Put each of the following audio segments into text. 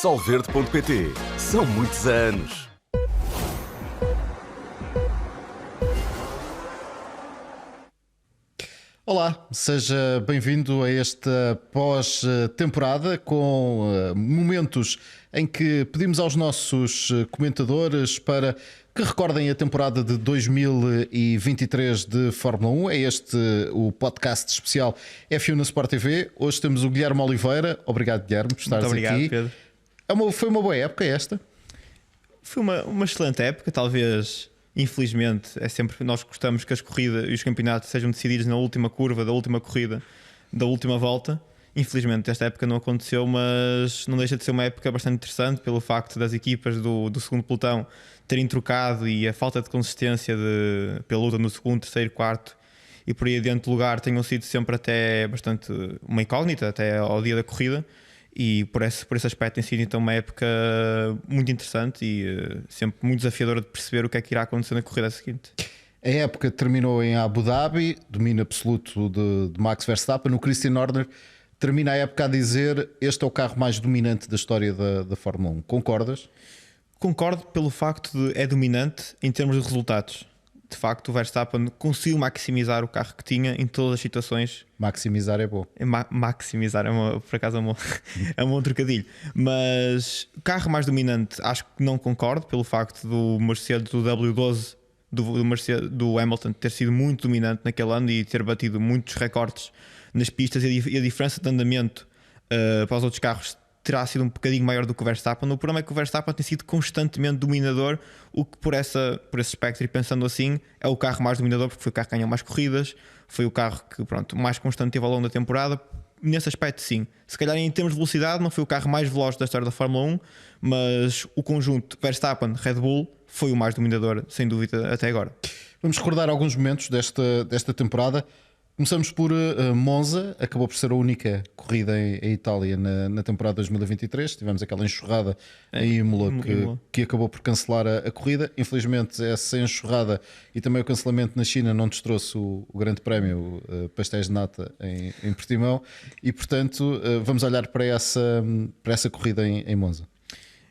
Solverde.pt. São muitos anos. Olá, seja bem-vindo a esta pós-temporada com momentos em que pedimos aos nossos comentadores para que recordem a temporada de 2023 de Fórmula 1. É este o podcast especial F1 na Sport TV. Hoje temos o Guilherme Oliveira. Obrigado, Guilherme, por estares Muito obrigado, aqui. Pedro. Foi uma boa época esta? Foi uma excelente época, talvez. Infelizmente, é sempre nós gostamos que as corridas e os campeonatos sejam decididos na última curva da última corrida, da última volta. Infelizmente, esta época não aconteceu, mas não deixa de ser uma época bastante interessante pelo facto das equipas do segundo pelotão terem trocado e a falta de consistência pela luta no segundo, terceiro, quarto e por aí adiante lugar tenham sido sempre até bastante uma incógnita, até ao dia da corrida. E por esse aspecto tem sido então uma época muito interessante e sempre muito desafiadora de perceber o que é que irá acontecer na corrida seguinte. A época terminou em Abu Dhabi, domínio absoluto de Max Verstappen. O Christian Horner termina a época a dizer: este é o carro mais dominante da história da Fórmula 1. Concordas? Concordo pelo facto de é dominante em termos de resultados. De facto, o Verstappen conseguiu maximizar o carro que tinha em todas as situações. Maximizar é bom. Maximizar, por acaso é um bom trocadilho. Mas o carro mais dominante, acho que não concordo pelo facto do Mercedes do W12 do Hamilton ter sido muito dominante naquele ano e ter batido muitos recordes nas pistas, e a diferença de andamento para os outros carros terá sido um bocadinho maior do que o Verstappen. O problema é que o Verstappen tem sido constantemente dominador, o que por esse espectro, e pensando assim, é o carro mais dominador, porque foi o carro que ganhou mais corridas, foi o carro que mais constante teve ao longo da temporada. Nesse aspecto, sim. Se calhar em termos de velocidade não foi o carro mais veloz da história da Fórmula 1, mas o conjunto Verstappen-Red Bull foi o mais dominador, sem dúvida, até agora. Vamos recordar alguns momentos desta temporada. Começamos por Monza, acabou por ser a única corrida em Itália na temporada 2023. Tivemos aquela enxurrada em Imola que acabou por cancelar a corrida. Infelizmente, essa enxurrada e também o cancelamento na China não nos trouxe o grande prémio pastéis de nata em Portimão. E, portanto, vamos olhar para essa corrida em Monza.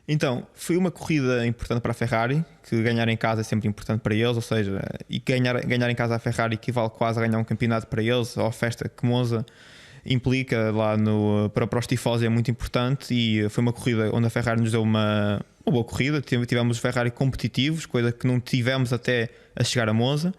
Então, foi uma corrida importante para a Ferrari, que ganhar em casa é sempre importante para eles, ou seja, e ganhar em casa a Ferrari equivale quase a ganhar um campeonato para eles, ou a festa que Monza implica lá para os tifosi é muito importante, e foi uma corrida onde a Ferrari nos deu uma boa corrida. Tivemos os Ferrari competitivos, coisa que não tivemos até a chegar a Monza.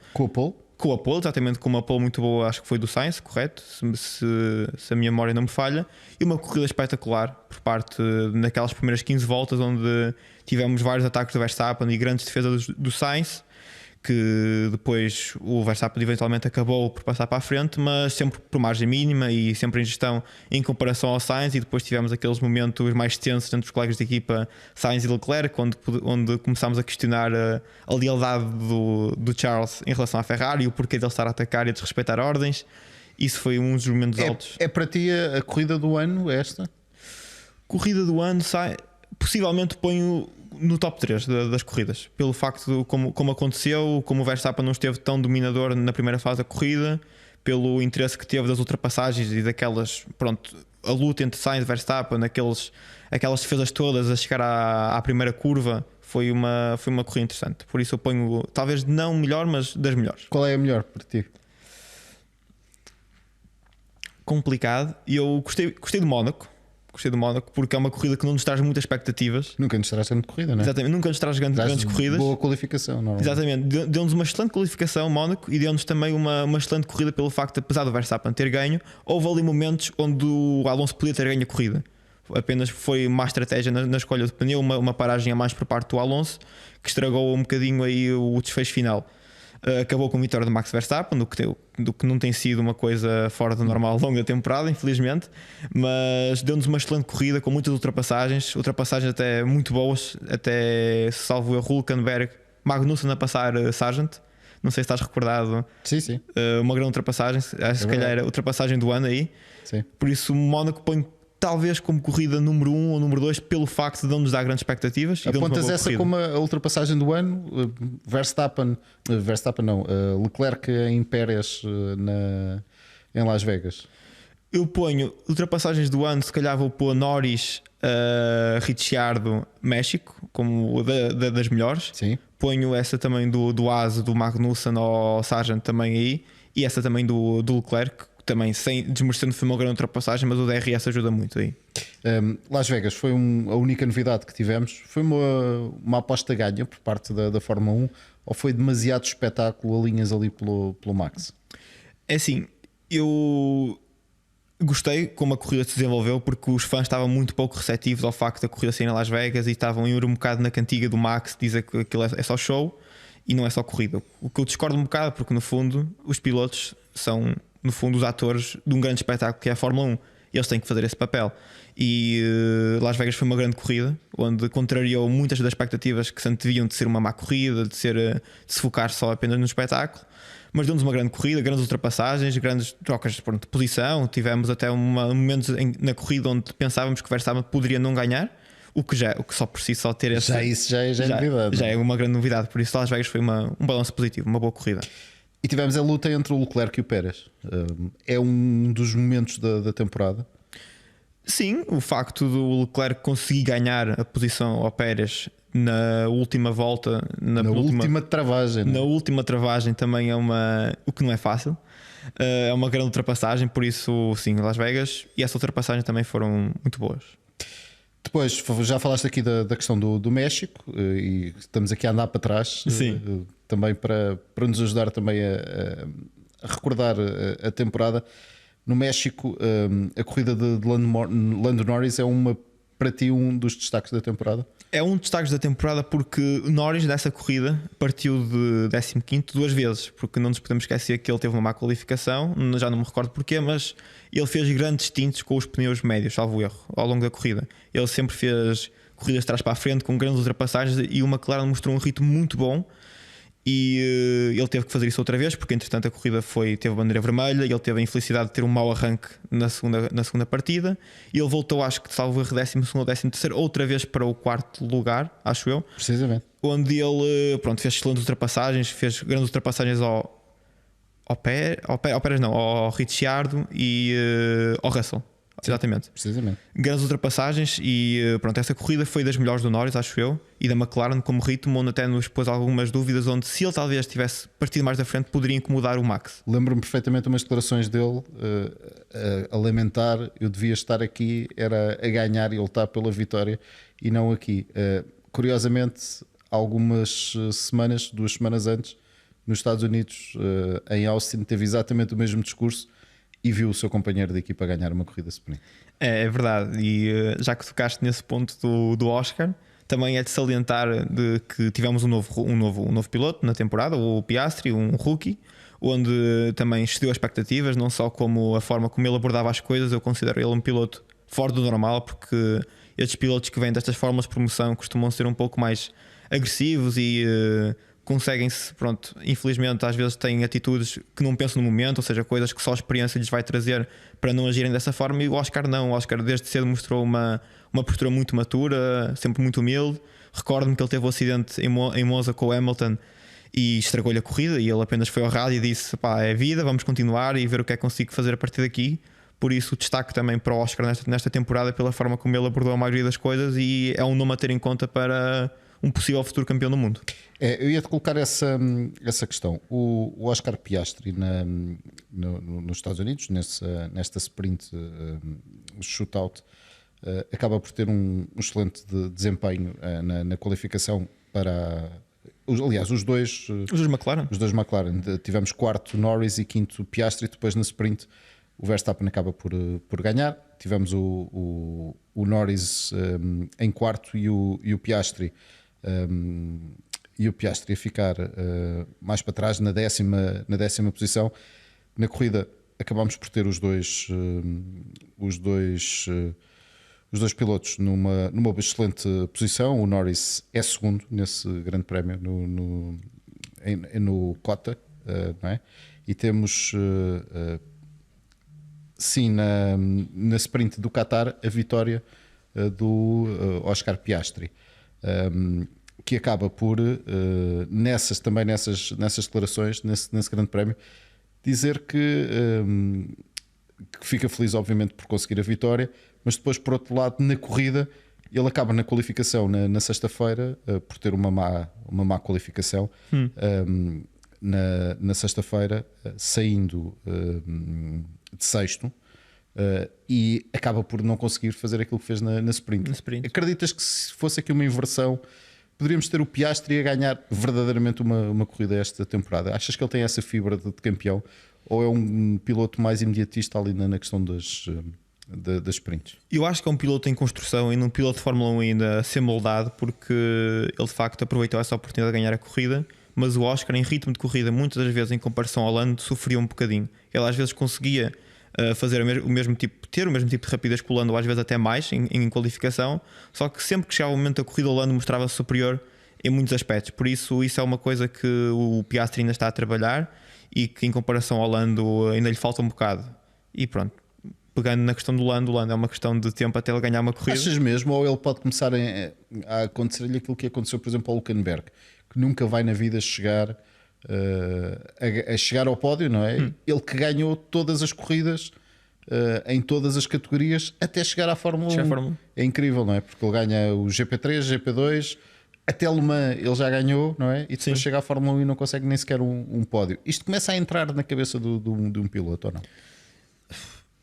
Com a pole, exatamente, com uma pole muito boa, acho que foi do Sainz, correto? Se a minha memória não me falha. E uma corrida espetacular por parte naquelas primeiras 15 voltas, onde tivemos vários ataques do Verstappen e grandes defesas do Sainz, que depois o Verstappen eventualmente acabou por passar para a frente, mas sempre por margem mínima e sempre em gestão em comparação ao Sainz. E depois tivemos aqueles momentos mais tensos entre os colegas de equipa Sainz e Leclerc, onde começámos a questionar a lealdade do Charles em relação à Ferrari e o porquê de ele estar a atacar e a desrespeitar ordens. Isso foi um dos momentos altos. É para ti a corrida do ano esta? Corrida do ano, possivelmente ponho no top 3 das corridas, pelo facto de como aconteceu, como o Verstappen não esteve tão dominador na primeira fase da corrida, pelo interesse que teve das ultrapassagens e daquelas, a luta entre Sainz e Verstappen, aquelas defesas todas a chegar à primeira curva. Foi uma corrida interessante, por isso eu ponho, talvez não melhor, mas das melhores. Qual é a melhor para ti? Complicado, e eu gostei de Mónaco. Gostei do Mónaco porque é uma corrida que não nos traz muitas expectativas. Nunca nos traz grande corrida, não é? Exatamente, nunca nos traz grandes corridas. Boa qualificação, não é? Exatamente, deu-nos uma excelente qualificação Mónaco e deu-nos também uma excelente corrida pelo facto de, apesar do Verstappen ter ganho, houve ali momentos onde o Alonso podia ter ganho a corrida. Apenas foi má estratégia na escolha de pneu, uma paragem a mais por parte do Alonso, que estragou um bocadinho aí o desfecho final. Acabou com a vitória de Max Verstappen, do que não tem sido uma coisa fora do normal ao longo da temporada, infelizmente, mas deu-nos uma excelente corrida com muitas ultrapassagens até muito boas, até salvo erro Hülkenberg, Magnussen a passar Sargent, não sei se estás recordado. Sim. Uma grande ultrapassagem, acho que calhar era a ultrapassagem do ano aí. Sim. Por isso o Mónaco põe talvez como corrida número 1 ou número 2 pelo facto de não nos dar grandes expectativas. Apontas essa corrida como a ultrapassagem do ano? Verstappen não, Leclerc em Pérez em Las Vegas. Eu ponho ultrapassagens do ano, se calhar vou pôr Norris, Ricciardo, México, como das melhores. Sim. Ponho essa também do Haas, do Magnussen ou Sargent também aí. E essa também do Leclerc, também sem desmerecendo, foi uma grande ultrapassagem, mas o DRS ajuda muito aí. Las Vegas foi a única novidade que tivemos. Foi uma aposta ganha por parte da Fórmula 1 ou foi demasiado espetáculo a linhas ali pelo Max? É assim, eu gostei como a corrida se desenvolveu, porque os fãs estavam muito pouco receptivos ao facto da corrida sair em Las Vegas e estavam a ir um bocado na cantiga do Max, dizer que aquilo é só show e não é só corrida. O que eu discordo um bocado, porque no fundo os pilotos são no fundo os atores de um grande espetáculo que é a Fórmula 1. Eles têm que fazer esse papel. E Las Vegas foi uma grande corrida, onde contrariou muitas das expectativas que se anteviam de ser uma má corrida, de se focar só apenas no espetáculo. Mas deu-nos uma grande corrida, grandes ultrapassagens, grandes trocas de posição. Tivemos até momentos na corrida onde pensávamos que Verstappen poderia não ganhar, o que só por si só ter esse. Isso já é novidade. Já é uma grande novidade. Por isso, Las Vegas foi um balanço positivo, uma boa corrida. E tivemos a luta entre o Leclerc e o Pérez. É um dos momentos da temporada. Sim, o facto do Leclerc conseguir ganhar a posição ao Pérez na última volta, na última travagem. Na última travagem também é o que não é fácil. É uma grande ultrapassagem, por isso, sim, Las Vegas e essa ultrapassagem também foram muito boas. Depois, já falaste aqui da questão do México e estamos aqui a andar para trás. Sim. Também para nos ajudar também a recordar a temporada. No México, a corrida de Lando Norris é para ti um dos destaques da temporada? É um dos destaques da temporada porque Norris dessa corrida partiu de 15º duas vezes, porque não nos podemos esquecer que ele teve uma má qualificação, já não me recordo porquê, mas ele fez grandes stints com os pneus médios, salvo erro, ao longo da corrida. Ele sempre fez corridas de trás para a frente com grandes ultrapassagens e o McLaren mostrou um ritmo muito bom. E ele teve que fazer isso outra vez, porque entretanto a corrida teve bandeira vermelha e ele teve a infelicidade de ter um mau arranque na segunda partida. E ele voltou, acho que salvo erro, 12º ou 13º, outra vez para o 4º lugar, acho eu. Precisamente. Onde ele fez excelentes ultrapassagens, fez grandes ultrapassagens ao Pérez, não, ao Ricciardo e ao Russell. Sim, exatamente. Precisamente. Grandes ultrapassagens e essa corrida foi das melhores do Norris, acho eu, e da McLaren como ritmo, onde até nos pôs algumas dúvidas, onde se ele talvez tivesse partido mais da frente poderia incomodar o Max. Lembro-me perfeitamente umas declarações dele a lamentar: eu devia estar aqui, era a ganhar e lutar pela vitória e não aqui. Curiosamente, algumas semanas, 2 semanas antes, nos Estados Unidos, em Austin, teve exatamente o mesmo discurso e viu o seu companheiro de equipa ganhar uma corrida sprint. É verdade, e já que tocaste nesse ponto do Oscar, também é de salientar de que tivemos um novo piloto na temporada, o Piastri, um rookie, onde também excedeu as expectativas, não só como a forma como ele abordava as coisas. Eu considero ele um piloto fora do normal, porque estes pilotos que vêm destas fórmulas de promoção costumam ser um pouco mais agressivos e conseguem-se, infelizmente às vezes têm atitudes que não pensam no momento, ou seja, coisas que só a experiência lhes vai trazer para não agirem dessa forma. E o Oscar não, o Oscar desde cedo mostrou uma postura muito matura, sempre muito humilde. Recordo-me que ele teve um acidente em Monza com o Hamilton e estragou-lhe a corrida, e ele apenas foi ao rádio e disse: pá, é vida, vamos continuar e ver o que é que consigo fazer a partir daqui. Por isso o destaque também para o Oscar nesta temporada, pela forma como ele abordou a maioria das coisas, e é um nome a ter em conta para um possível futuro campeão do mundo. Eu ia-te colocar essa questão. O Oscar Piastri nos Estados Unidos, nesta sprint shootout, acaba por ter um excelente desempenho na qualificação para... Aliás, os dois McLaren. Tivemos 4º Norris e 5º Piastri. Depois na sprint o Verstappen acaba por ganhar. Tivemos o Norris em 4º e o Piastri a ficar mais para trás na décima posição. Na corrida acabámos por ter os dois pilotos numa excelente posição. O Norris é segundo nesse grande prémio no Cota, não é? E temos sim na sprint do Qatar a vitória do Oscar Piastri, que acaba por nessas declarações, nesse grande prémio, dizer que que fica feliz, obviamente, por conseguir a vitória, mas depois, por outro lado, na corrida, ele acaba na qualificação na sexta-feira, por ter uma má qualificação, na sexta-feira, saindo de sexto. E acaba por não conseguir fazer aquilo que fez na sprint. Acreditas que se fosse aqui uma inversão, poderíamos ter o Piastri a ganhar verdadeiramente uma corrida esta temporada? Achas que ele tem essa fibra de campeão, ou é um piloto mais imediatista ali na questão das sprints? Eu acho que é um piloto em construção e num piloto de Fórmula 1 ainda a ser moldado, porque ele de facto aproveitou essa oportunidade de ganhar a corrida. Mas o Oscar, em ritmo de corrida, muitas das vezes em comparação ao Lando, sofria um bocadinho. Ele às vezes conseguia fazer o mesmo tipo de rapidez que o Lando, ou às vezes até mais em qualificação, só que sempre que chegava o momento da corrida o Lando mostrava-se superior em muitos aspectos. Por isso é uma coisa que o Piastri ainda está a trabalhar e que em comparação ao Lando ainda lhe falta um bocado. E pronto, pegando na questão do Lando é uma questão de tempo até ele ganhar uma corrida. Achas mesmo, ou ele pode começar a acontecer-lhe aquilo que aconteceu, por exemplo, ao Hülkenberg, que nunca vai na vida chegar a chegar ao pódio, não é? Ele que ganhou todas as corridas em todas as categorias até chegar à Fórmula 1. É incrível, não é? Porque ele ganha o GP3, GP2, até Le Mans ele já ganhou, não é? E depois chega à Fórmula 1 e não consegue nem sequer um pódio. Isto começa a entrar na cabeça de um piloto, ou não?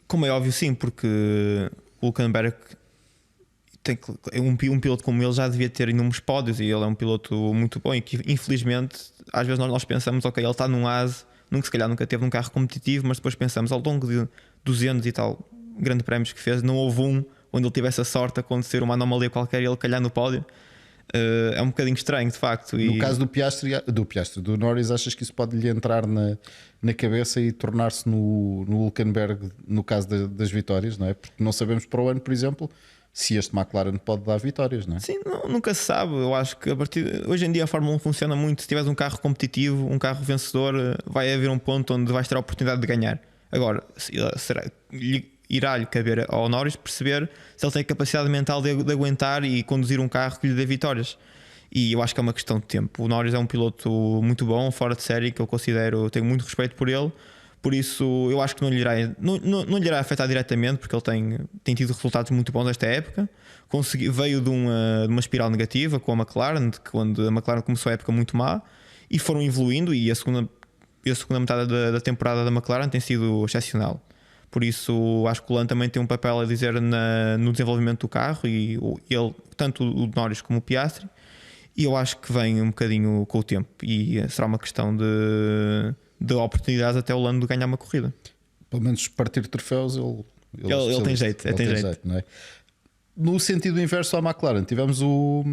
Como é óbvio, sim, porque o Hülkenberg um piloto como ele já devia ter inúmeros pódios e ele é um piloto muito bom e que infelizmente às vezes nós pensamos, ok, ele está num AS, se calhar nunca teve um carro competitivo, mas depois pensamos, ao longo de 200 e tal grandes prémios que fez, não houve um onde ele tivesse a sorte de acontecer uma anomalia qualquer e ele calhar no pódio. É um bocadinho estranho, de facto. No caso do Norris, achas que isso pode lhe entrar na cabeça e tornar-se no Hülkenberg no caso das vitórias, não é? Porque não sabemos para o ano, por exemplo, se este McLaren pode dar vitórias, não é? Sim, nunca se sabe. Eu acho que hoje em dia a Fórmula 1 funciona muito. Se tiveres um carro competitivo, um carro vencedor, vai haver um ponto onde vais ter a oportunidade de ganhar. Agora, irá-lhe caber ao Norris perceber se ele tem a capacidade mental de aguentar e conduzir um carro que lhe dê vitórias. E eu acho que é uma questão de tempo. O Norris é um piloto muito bom, fora de série, que eu tenho muito respeito por ele. Por isso eu acho que não lhe irá afetar diretamente, porque ele tem tido resultados muito bons nesta época. Veio de uma espiral negativa com a McLaren, onde a McLaren começou a época muito má, e foram evoluindo, e a segunda metade da temporada da McLaren tem sido excepcional. Por isso acho que o Lando também tem um papel a dizer no desenvolvimento do carro, e ele, tanto o Norris como o Piastri, e eu acho que vem um bocadinho com o tempo, e será uma questão de oportunidades até o Lando ganhar uma corrida. Pelo menos partir troféus ele tem jeito, tem jeito. Não é? No sentido inverso à McLaren, tivemos o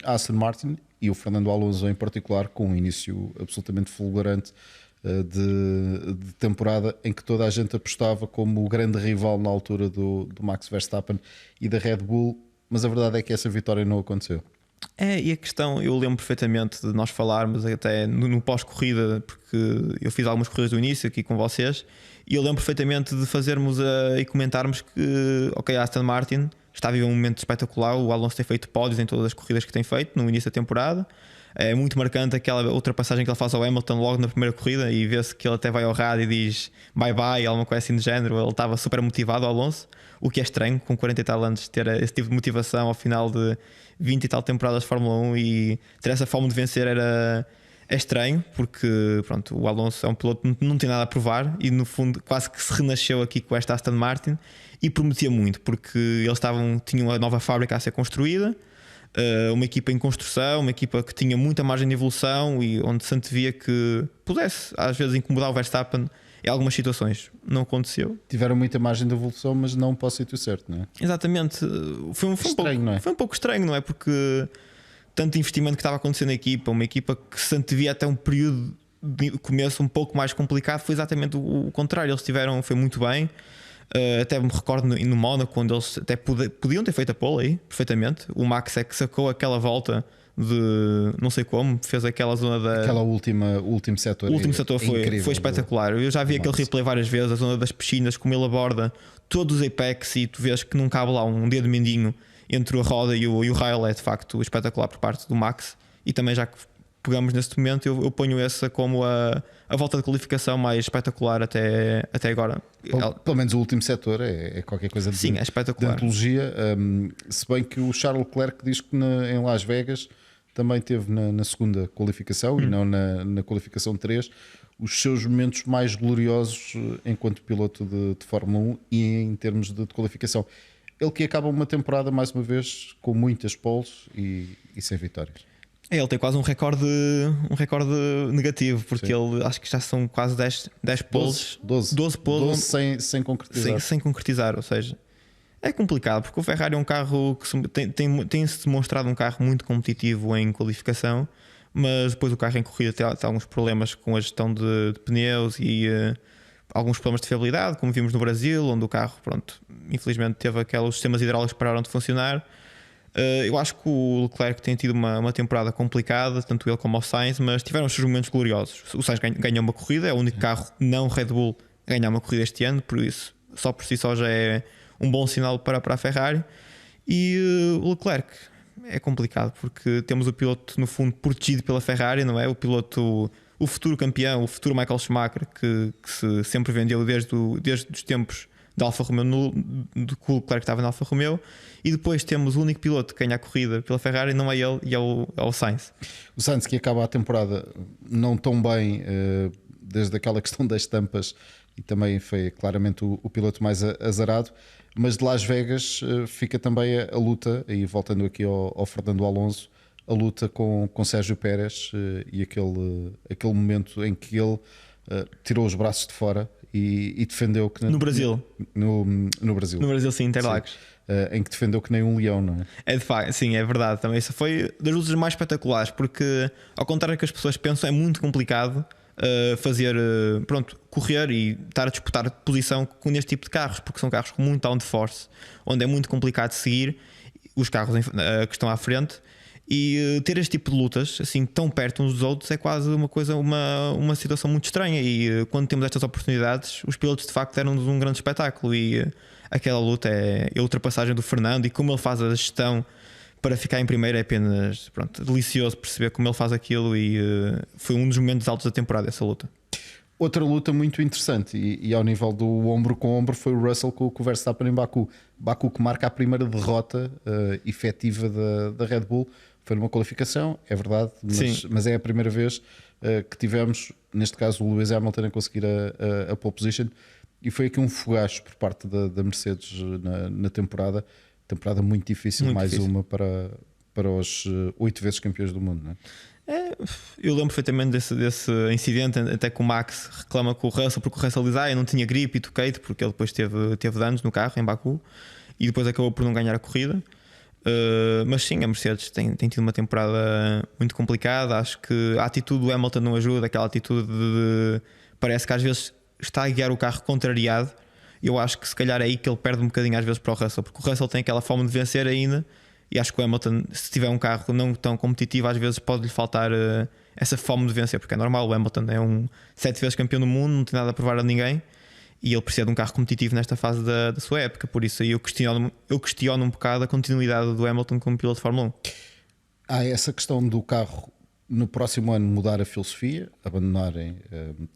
Aston Martin e o Fernando Alonso em particular, com um início absolutamente fulgurante de temporada, em que toda a gente apostava como o grande rival na altura do Max Verstappen e da Red Bull, mas a verdade é que essa vitória não aconteceu. E a questão, eu lembro perfeitamente de nós falarmos até no pós-corrida, porque eu fiz algumas corridas do início aqui com vocês, e eu lembro perfeitamente de fazermos e comentarmos que, ok, a Aston Martin está a viver um momento espetacular. O Alonso tem feito pódios em todas as corridas que tem feito no início da temporada. É muito marcante aquela ultrapassagem que ele faz ao Hamilton logo na primeira corrida, e vê-se que ele até vai ao rádio e diz bye bye, alguma coisa assim do género. Ele estava super motivado, o Alonso, o que é estranho com 40 e tal anos ter esse tipo de motivação ao final de 20 e tal temporadas de Fórmula 1, e ter essa fome de vencer é estranho, porque pronto, o Alonso é um piloto que não tem nada a provar, e no fundo quase que se renasceu aqui com esta Aston Martin, e prometia muito, porque eles tinham a nova fábrica a ser construída, uma equipa em construção, uma equipa que tinha muita margem de evolução, e onde se antevia que pudesse às vezes incomodar o Verstappen em algumas situações. Não aconteceu. Tiveram muita margem de evolução, mas não para o sítio certo, não é? Exatamente. Foi um pouco estranho, não é? Porque tanto investimento que estava acontecendo na equipa, uma equipa que se antevia até um período de começo um pouco mais complicado, foi exatamente o contrário. Eles foi muito bem. Até me recordo no Mónaco, onde eles até podiam ter feito a pole aí, perfeitamente. O Max é que sacou aquela volta de não sei como, fez aquela zona da. O último setor. O último setor foi espetacular. Eu já vi aquele replay várias vezes, a zona das piscinas, como ele aborda todos os apex, e tu vês que não cabe lá um dedo mindinho entre a roda e o rail. É de facto espetacular por parte do Max, e também já que pegamos neste momento, eu ponho essa como a volta de qualificação mais espetacular até agora. Pelo menos o último setor é qualquer coisa de, Sim, é de espetacular. antologia. Se bem que o Charles Leclerc diz que em Las Vegas também teve na segunda qualificação e não na qualificação 3 os seus momentos mais gloriosos enquanto piloto de Fórmula 1 e em termos de qualificação. Ele que acaba uma temporada, mais uma vez, com muitas poles e sem vitórias. Ele tem quase um recorde negativo, porque Sim. ele acho que já são quase 10 poles. 12 poles sem concretizar. sem concretizar, ou seja, é complicado porque o Ferrari é um carro que tem-se demonstrado um carro muito competitivo em qualificação, mas depois o carro em corrida tem alguns problemas com a gestão de pneus e alguns problemas de fiabilidade, como vimos no Brasil, onde o carro, pronto, infelizmente teve os sistemas hidráulicos que pararam de funcionar. Eu acho que o Leclerc tem tido uma temporada complicada, tanto ele como o Sainz, mas tiveram os seus momentos gloriosos. O Sainz ganhou uma corrida, é o único carro não Red Bull a ganhar uma corrida este ano, por isso, só por si só já é um bom sinal para a Ferrari. E o Leclerc é complicado porque temos o piloto no fundo protegido pela Ferrari, não é? O piloto, o futuro campeão, o futuro Michael Schumacher, que se sempre vendeu desde os tempos da Alfa Romeo, do que o Leclerc estava na Alfa Romeo. E depois temos o único piloto que ganha a corrida pela Ferrari, não é ele, e é o Sainz. O Sainz que acaba a temporada não tão bem, desde aquela questão das tampas, e também foi claramente o piloto mais azarado. Mas de Las Vegas fica também a luta, e voltando aqui ao Fernando Alonso, a luta com Sérgio Pérez e aquele momento em que ele tirou os braços de fora e defendeu que no Brasil. No Brasil. No Brasil, sim, Interlagos. Em que defendeu que nem um leão, não é? É de facto, sim, é verdade. Também isso foi das lutas mais espetaculares, porque ao contrário do que as pessoas pensam, é muito complicado fazer, correr e estar a disputar posição neste tipo de carros, porque são carros com muito downforce, onde é muito complicado seguir os carros que estão à frente. E ter este tipo de lutas assim tão perto uns dos outros é quase uma situação muito estranha. E quando temos estas oportunidades, os pilotos de facto deram-nos um grande espetáculo. E aquela luta é a ultrapassagem do Fernando e como ele faz a gestão para ficar em primeiro é apenas delicioso perceber como ele faz aquilo. E foi um dos momentos altos da temporada essa luta. Outra luta muito interessante e ao nível do ombro com ombro foi o Russell com o Verstappen em Baku. Baku que marca a primeira derrota efetiva da Red Bull. Foi numa qualificação, é verdade, mas é a primeira vez que tivemos, neste caso, o Lewis Hamilton a conseguir a pole position. E foi aqui um fogacho por parte da Mercedes na temporada. Temporada muito difícil, muito mais difícil. Uma para os 8 vezes campeões do mundo, não é? Eu lembro perfeitamente desse incidente, até que o Max reclama com o Russell, porque o Russell diz: eu não tinha gripe e toquei-te, porque ele depois teve danos no carro em Baku e depois acabou por não ganhar a corrida. Mas sim, a Mercedes tem tido uma temporada muito complicada. Acho que a atitude do Hamilton não ajuda, aquela atitude parece que às vezes está a guiar o carro contrariado. Eu acho que se calhar é aí que ele perde um bocadinho às vezes para o Russell, porque o Russell tem aquela fome de vencer ainda. E acho que o Hamilton, se tiver um carro não tão competitivo, às vezes pode-lhe faltar essa fome de vencer, porque é normal. O Hamilton é 7 vezes campeão do mundo, não tem nada a provar a ninguém e ele precisa de um carro competitivo nesta fase da sua época. Por isso aí eu questiono um bocado a continuidade do Hamilton como piloto de Fórmula 1. Há essa questão do carro no próximo ano mudar a filosofia, abandonarem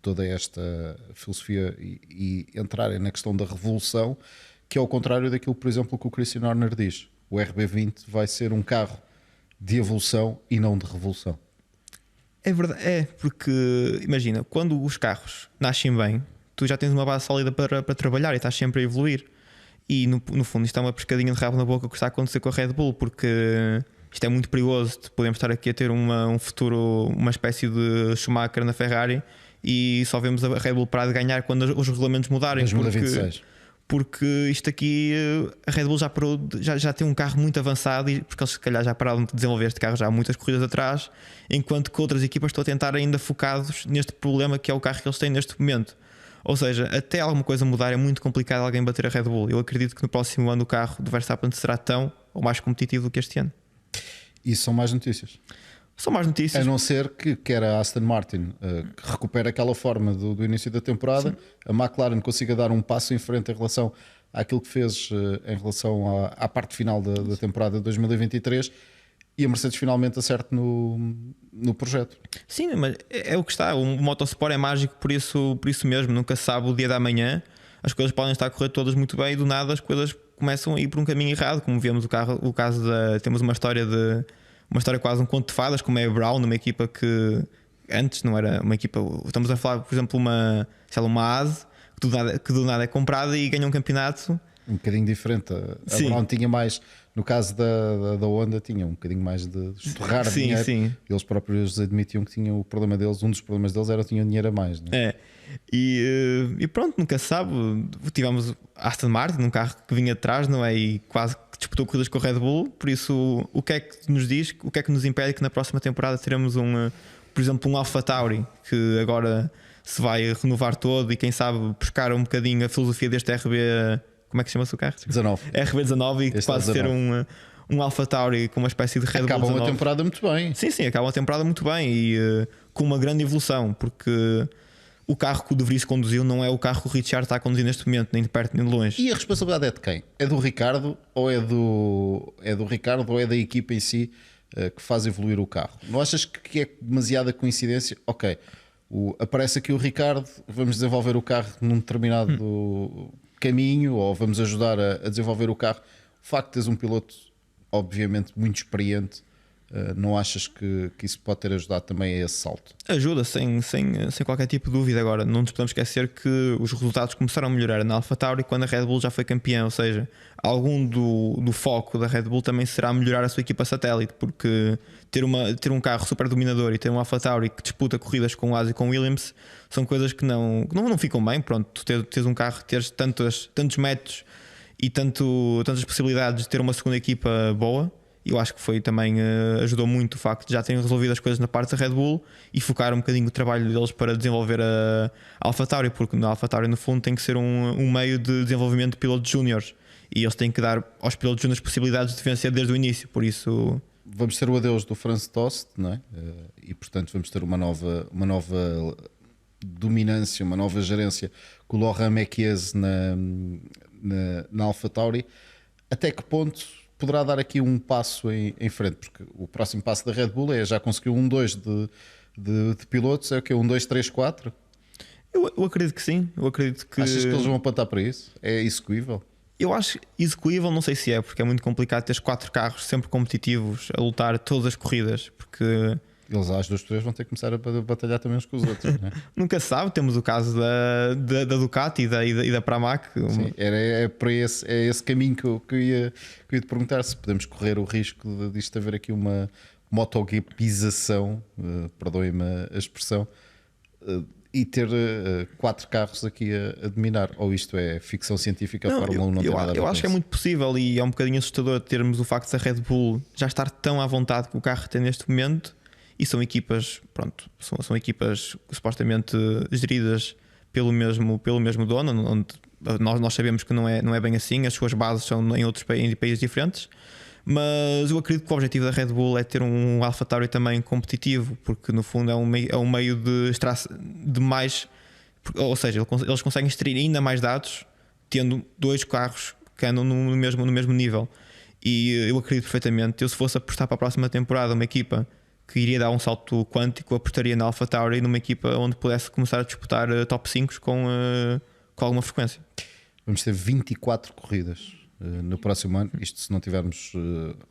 toda esta filosofia e entrarem na questão da revolução, que é ao contrário daquilo, por exemplo, que o Christian Horner diz. O RB20 vai ser um carro de evolução e não de revolução. É verdade, porque imagina, quando os carros nascem bem, tu já tens uma base sólida para trabalhar e estás sempre a evoluir. E no fundo isto é uma pescadinha de rabo na boca que está a acontecer com a Red Bull, porque isto é muito perigoso. Podemos estar aqui a ter um futuro, uma espécie de Schumacher na Ferrari, e só vemos a Red Bull parar de ganhar quando os regulamentos mudarem. 2026. Porque isto aqui, a Red Bull já parou, já tem um carro muito avançado, e porque eles se calhar já pararam de desenvolver este carro já há muitas corridas atrás, enquanto que outras equipas estão a tentar ainda focados neste problema que é o carro que eles têm neste momento. Ou seja, até alguma coisa mudar é muito complicado alguém bater a Red Bull. Eu acredito que no próximo ano o carro do Verstappen será tão ou mais competitivo do que este ano. E são mais notícias. São mais notícias. A não ser que quer a Aston Martin que recupere aquela forma do início da temporada. Sim. A McLaren consiga dar um passo em frente em relação àquilo que fez em relação à parte final da temporada de 2023. e a Mercedes finalmente acerte no projeto. Sim, mas é o que está. O motorsport é mágico por isso mesmo. Nunca se sabe o dia da manhã. As coisas podem estar a correr todas muito bem e do nada as coisas começam a ir por um caminho errado. Como vemos o caso temos uma história quase um conto de fadas, como é a Brown, uma equipa que antes não era uma equipa. Estamos a falar, por exemplo, uma ASE que do nada é comprada e ganha um campeonato. Um bocadinho diferente. A Brown tinha mais, no caso da Honda, tinha um bocadinho mais de estorrar dinheiro. Sim. Eles próprios admitiam que tinham o problema deles, um dos problemas deles era que tinham dinheiro a mais. Não é? E pronto, nunca se sabe. Tivemos Aston Martin, um carro que vinha atrás, não é? E quase que disputou corridas com o Red Bull. Por isso, o que é que nos diz, o que é que nos impede que na próxima temporada teremos por exemplo, um AlphaTauri que agora se vai renovar todo e quem sabe buscar um bocadinho a filosofia deste RB. Como é que chama-se o carro? 19. RB19 e quase ter um AlphaTauri com uma espécie de Red Bull 19. Acabam a temporada muito bem. Sim, acabam a temporada muito bem e com uma grande evolução, porque o carro que o De Vries conduziu não é o carro que o Ricciardo está a conduzir neste momento, nem de perto nem de longe. E a responsabilidade é de quem? É do Ricardo ou é do Ricardo ou é da equipa em si que faz evoluir o carro? Não achas que é demasiada coincidência? Ok, aparece aqui o Ricardo, vamos desenvolver o carro num determinado caminho ou vamos ajudar a desenvolver o carro. O facto de teres um piloto obviamente muito experiente, não achas que isso pode ter ajudado também a esse salto? Ajuda, sem qualquer tipo de dúvida. Agora, não nos podemos esquecer que os resultados começaram a melhorar na AlphaTauri quando a Red Bull já foi campeã, ou seja, algum do foco da Red Bull também será melhorar a sua equipa satélite, porque ter um carro super dominador e ter um AlphaTauri que disputa corridas com o Haas e com o Williams são coisas que não ficam bem. Pronto, tu teres um carro, teres tantos métodos e tantas possibilidades de ter uma segunda equipa boa. Eu acho que foi também ajudou muito o facto de já terem resolvido as coisas na parte da Red Bull e focar um bocadinho o trabalho deles para desenvolver a AlphaTauri, porque na AlphaTauri no fundo tem que ser um meio de desenvolvimento de pilotos júniores e eles têm que dar aos pilotos júniores possibilidades de vencer desde o início, por isso vamos ter o adeus do Franz Tost, não é? E portanto vamos ter uma nova dominância, uma nova gerência com o Laurent Mekies na AlphaTauri. Até que ponto poderá dar aqui um passo em frente? Porque o próximo passo da Red Bull já conseguiu 1-2 de pilotos, é o que? 1-2-3-4? Eu acredito que sim. Eu acredito que... Achas que eles vão apontar para isso? É execuível? Eu acho execuível, não sei se é, porque é muito complicado teres 4 carros sempre competitivos a lutar todas as corridas, porque eles às 2-3 vão ter que começar a batalhar também uns com os outros, não é? Nunca se sabe. Temos o caso da Ducati e da Pramac. Sim, é esse caminho que eu ia te perguntar, se podemos correr o risco disto haver aqui uma motogapização, perdoem-me a expressão, e ter 4 carros aqui a dominar, ou isto é ficção científica? Não, a Fórmula 1 não tem nada a ver eu com acho que é muito possível e é um bocadinho assustador termos o facto da Red Bull já estar tão à vontade que o carro tem neste momento. E são equipas, pronto, são equipas supostamente geridas pelo mesmo dono, onde nós sabemos que não é bem assim, as suas bases são em países diferentes. Mas eu acredito que o objetivo da Red Bull é ter um AlphaTauri também competitivo, porque no fundo é um meio de mais, ou seja, eles conseguem extrair ainda mais dados tendo 2 carros que andam no mesmo nível. E eu acredito perfeitamente, eu se fosse apostar para a próxima temporada uma equipa que iria dar um salto quântico, apostaria na AlphaTauri numa equipa onde pudesse começar a disputar top 5 com alguma frequência. Vamos ter 24 corridas no próximo ano, isto se não tivermos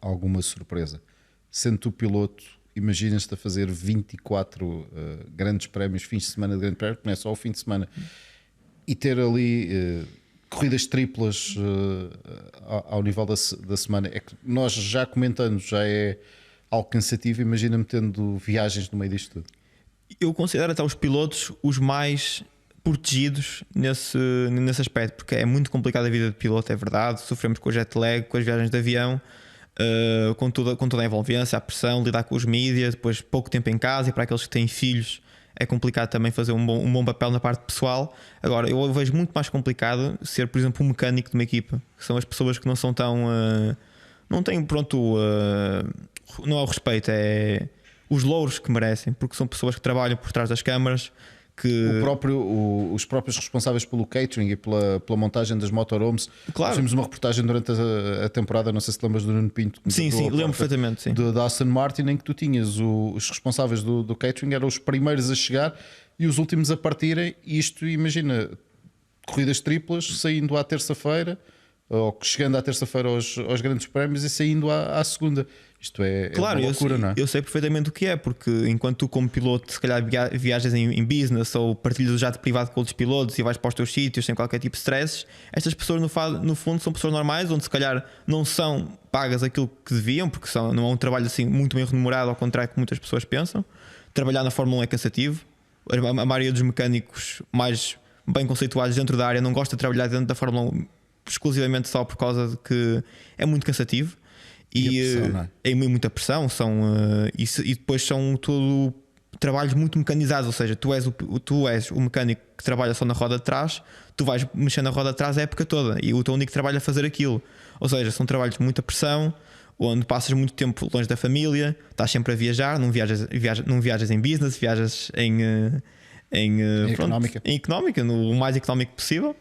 alguma surpresa. Sendo tu piloto, imaginas-te a fazer 24 grandes prémios, fins de semana de grande prémio, não é só o fim de semana, e ter ali corridas triplas ao nível da semana. É que nós já comentando, já é algo cansativo. Imagina-me tendo viagens no meio disto tudo. Eu considero até os pilotos os mais protegidos nesse aspecto, porque é muito complicada a vida de piloto, é verdade. Sofremos com o jet lag, com as viagens de avião, com toda a envolvência, a pressão, lidar com os mídias, depois pouco tempo em casa, e para aqueles que têm filhos é complicado também fazer um bom papel na parte pessoal. Agora, eu vejo muito mais complicado ser, por exemplo, um mecânico de uma equipa, que são as pessoas que não são tão... não têm, não é o respeito, é os louros que merecem, porque são pessoas que trabalham por trás das câmaras, Os próprios responsáveis pelo catering e pela montagem das motorhomes. Claro. Fizemos uma reportagem durante a temporada, não sei se te lembras do Nuno Pinto. Sim, lembro perfeitamente. Sim. Da Aston Martin, em que tu tinhas os responsáveis do catering, eram os primeiros a chegar e os últimos a partirem. E isto, imagina, corridas triplas, saindo à terça-feira, ou chegando à terça-feira aos grandes prémios e saindo à segunda. Isto é claro, uma loucura, não é? Eu sei perfeitamente o que é, porque enquanto tu, como piloto, se calhar viajas em business ou partilhas o jato privado com outros pilotos e vais para os teus sítios sem qualquer tipo de stresses, estas pessoas no fundo são pessoas normais, onde se calhar não são pagas aquilo que deviam, porque não é um trabalho assim muito bem remunerado, ao contrário que muitas pessoas pensam. Trabalhar na Fórmula 1 é cansativo. A maioria dos mecânicos mais bem conceituados dentro da área não gosta de trabalhar dentro da Fórmula 1 exclusivamente só por causa de que é muito cansativo. E é muita pressão, e depois são todo trabalhos muito mecanizados, ou seja, tu és o mecânico que trabalha só na roda de trás, tu vais mexer na roda de trás a época toda e o teu único trabalho é fazer aquilo. Ou seja, são trabalhos de muita pressão, onde passas muito tempo longe da família, estás sempre a viajar, não viajas em business, viajas em económica, no mais económico possível.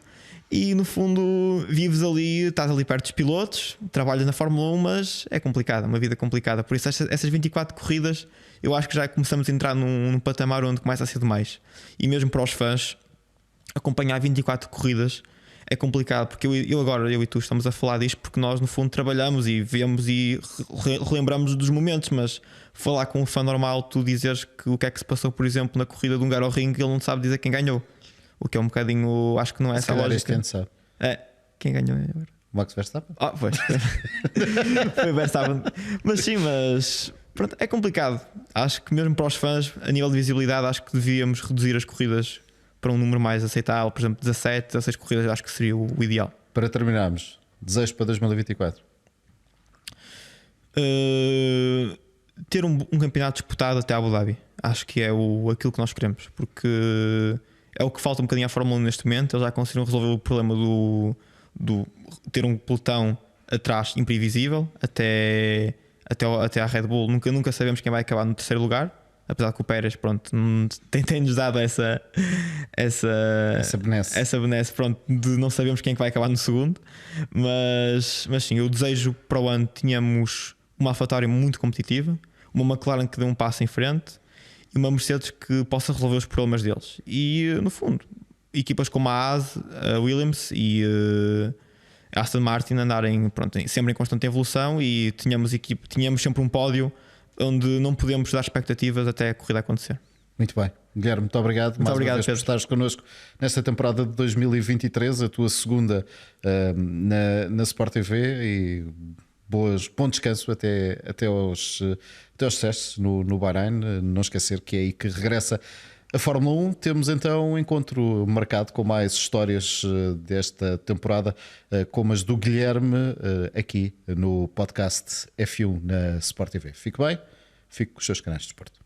E no fundo vives ali, estás ali perto dos pilotos, trabalhas na Fórmula 1, mas é complicado, uma vida complicada. Por isso essas 24 corridas eu acho que já começamos a entrar num patamar onde começa a ser demais. E mesmo para os fãs, acompanhar 24 corridas é complicado, porque eu e tu estamos a falar disto porque nós no fundo trabalhamos e vemos e relembramos dos momentos, mas falar com um fã normal, tu dizeres que o que é que se passou, por exemplo, na corrida de Hungaroring, ele não sabe dizer quem ganhou. O que é um bocadinho, acho que não é essa a lógica. Este sabe. Quem ganhou agora? Max Verstappen? Pois. Foi Verstappen. Mas sim, pronto, é complicado. Acho que mesmo para os fãs, a nível de visibilidade, acho que devíamos reduzir as corridas para um número mais aceitável. Por exemplo, 17, 16 corridas, acho que seria o ideal. Para terminarmos, desejo para 2024? Ter um campeonato disputado até Abu Dhabi. Acho que é aquilo que nós queremos, porque é o que falta um bocadinho à Fórmula 1 neste momento. Eles já conseguiram resolver o problema do ter um pelotão atrás imprevisível até à Red Bull. Nunca sabemos quem vai acabar no terceiro lugar, apesar que o Pérez, pronto, tem-nos dado essa benesse, pronto, de não sabemos quem vai acabar no segundo. Mas sim, eu desejo para o ano tenhamos uma AlphaTauri muito competitiva, uma McLaren que dê um passo em frente e uma Mercedes que possa resolver os problemas deles. E no fundo, equipas como a Haas, a Williams e a Aston Martin andarem sempre em constante evolução e tínhamos sempre um pódio onde não podemos dar expectativas até a corrida acontecer. Muito bem, Guilherme, muito obrigado. Muito obrigado, uma vez por estares connosco nesta temporada de 2023, a tua segunda na Sport TV, e bom descanso até aos testes no Bahrein. Não esquecer que é aí que regressa a Fórmula 1. Temos então um encontro marcado com mais histórias desta temporada, como as do Guilherme, aqui no podcast F1 na Sport TV. Fique bem, fique com os seus canais de desporto.